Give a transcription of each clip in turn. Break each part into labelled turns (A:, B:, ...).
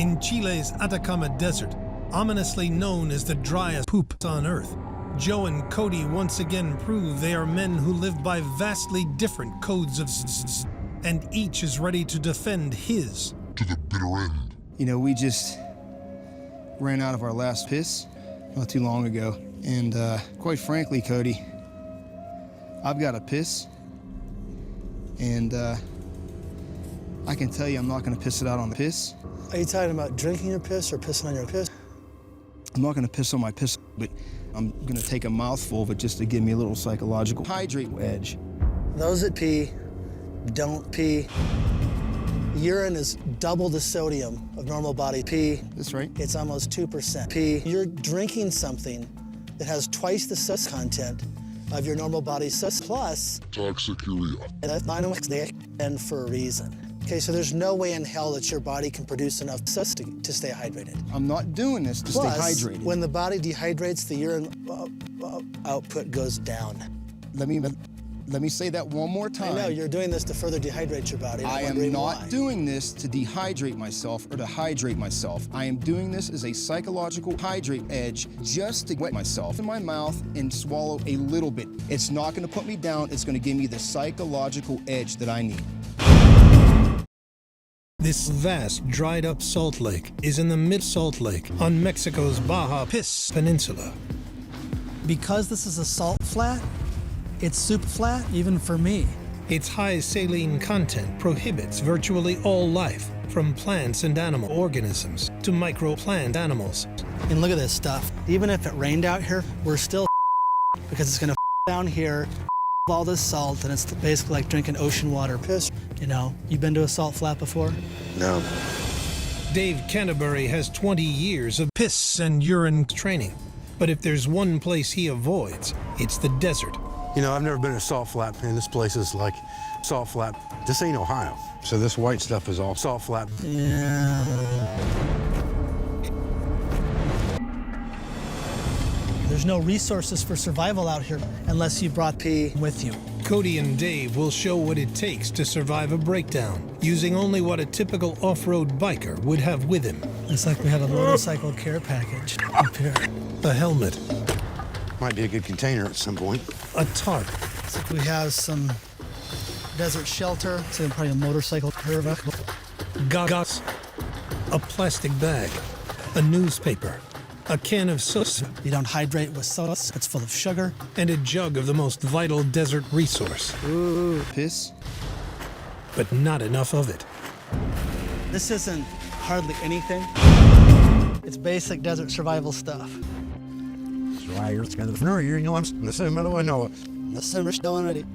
A: In Chile's Atacama Desert, ominously known as the driest poop on Earth, Joe and Cody once again prove they are men who live by vastly different codes of and each is ready to defend his
B: to the bitter end.
C: You know, we just ran out of our last piss not too long ago. And quite frankly, Cody, I've got a piss. And I can tell you I'm not going to piss it out on the piss.
D: Are you talking about drinking your piss or pissing on your piss?
C: I'm not going to piss on my piss, but I'm going to take a mouthful of it just to give me a little psychological hydrate edge.
D: Those that pee don't pee. Urine is double the sodium of normal body pee.
C: That's right.
D: It's almost 2% pee. You're drinking something that has twice the sus content of your normal body sus plus
B: Toxic urea.
D: and that's not and for a reason. Okay, so there's no way in hell that your body can produce enough sus to stay hydrated.
C: I'm not doing this to
D: Plus,
C: stay hydrated.
D: when the body dehydrates, the urine output goes down.
C: Let me say that one more time.
D: I know, you're doing this to further dehydrate your body.
C: I am not doing this to dehydrate myself or to hydrate myself. I am doing this as a psychological hydrate edge just to wet myself in my mouth and swallow a little bit. It's not going to put me down. It's going to give me the psychological edge that I need.
A: This vast, dried-up salt lake is in the mid-Salt Lake on Mexico's Baja Peninsula.
D: Because this is a salt flat, it's super flat even for me.
A: Its high saline content prohibits virtually all life, from plants and animal organisms to microplant animals.
D: And look at this stuff. Even if it rained out here, we're still because it's gonna down here, all this salt, and it's basically like drinking ocean water piss. You know, you been to a salt flat before?
B: No.
A: Dave Canterbury has 20 years of piss and urine training. But if there's one place he avoids, it's the desert.
E: You know, I've never been to a salt flat, man. This place is like salt flat. This ain't Ohio. So this white stuff is all salt flat.
D: Yeah. There's no resources for survival out here unless you brought pee with you.
A: Cody and Dave will show what it takes to survive a breakdown, using only what a typical off-road biker would have with him.
D: It's like we have a motorcycle care package up here.
A: A helmet,
E: Might be a good container at some point.
A: a tarp,
D: It's like we have some desert shelter, so probably a motorcycle care vehicle.
A: goggles, a plastic bag, a newspaper, a can of sauce,
D: You don't hydrate with sauce, it's full of sugar.
A: and a jug of the most vital desert resource,
C: Piss?
A: but not enough of it.
D: This isn't hardly anything. It's basic desert survival stuff.
E: It's kind of familiar, you know, I'm the same metal I know.
D: The summer's done already.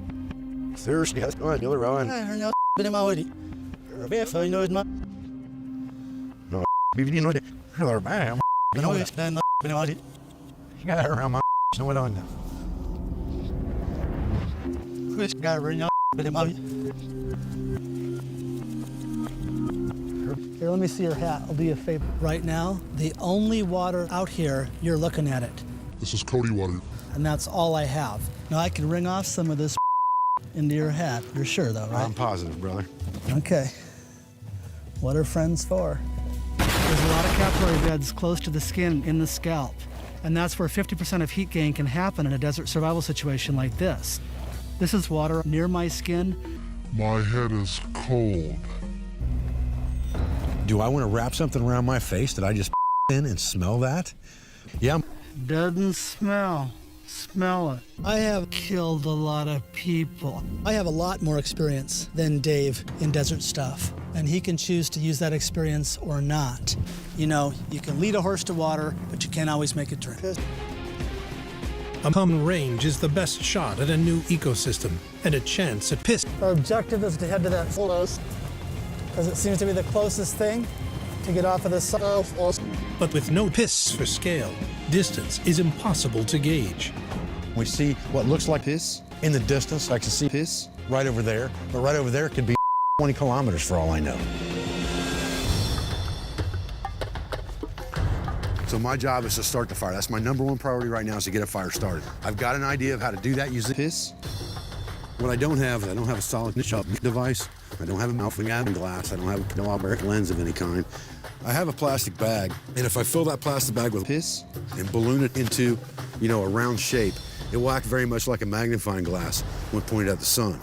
E: Thursday, that's going to run.
D: I heard no bit already. If I know it, man.
E: No, you know, hello, bam.
D: You know it's done already.
E: You got that around my know what I know.
D: Chris got rid of bit already. Here, let me see your hat. I'll do you a favor. Right now, the only water out here, you're looking at it.
B: This is Cody water.
D: And that's all I have. Now I can wring off some of this into your hat. You're sure though, right?
E: I'm positive, brother.
D: Okay. What are friends for? There's a lot of capillary beds close to the skin in the scalp. And that's where 50% of heat gain can happen in a desert survival situation like this. This is water near my skin.
B: My head is cold.
E: Do I want to wrap something around my face that I just in and smell that? Yeah.
D: Doesn't smell. Smell it. I have killed a lot of people. I have a lot more experience than Dave in desert stuff, and he can choose to use that experience or not. You know, you can lead a horse to water, but you can't always make it drink.
A: A common range is the best shot at a new ecosystem and a chance at piss.
D: Our objective is to head to that forest, because it seems to be the closest thing to get off of the south.
A: But with no piss for scale, distance is impossible to gauge.
E: We see what looks like
C: Piss?
E: in the distance. I can see
C: Piss?
E: right over there, but right over there could be 20 kilometers for all I know. So my job is to start the fire. That's my number one priority right now, is to get a fire started. I've got an idea of how to do that using
C: Piss?
E: What I don't have is I don't have a solid shot device. I don't have a mouth glass. I don't have a barbaric lens of any kind. I have a plastic bag, and if I fill that plastic bag with
C: piss,
E: and balloon it into, a round shape, it will act very much like a magnifying glass when pointed at the sun.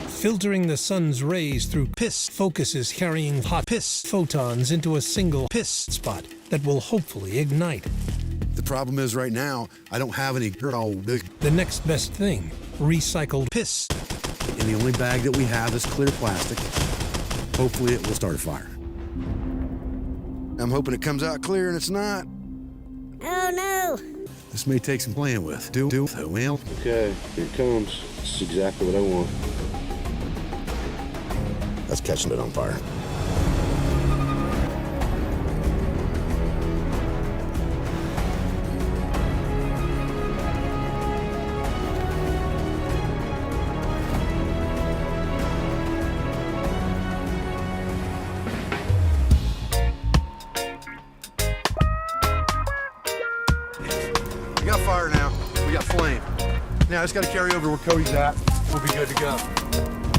A: Filtering the sun's rays through piss focuses carrying hot piss photons into a single piss spot that will hopefully ignite.
E: The problem is right now, I don't have any dirt all big.
A: The next best thing, recycled piss.
E: And the only bag that we have is clear plastic. Hopefully it will start a fire. I'm hoping it comes out clear, and it's not.
F: Oh no!
E: This may take some playing with. Well.
G: Okay, here it comes. This is exactly what I want.
E: That's catching it on fire. We got fire now. We got flame. Now it's got to carry over where Cody's at. We'll be good to go.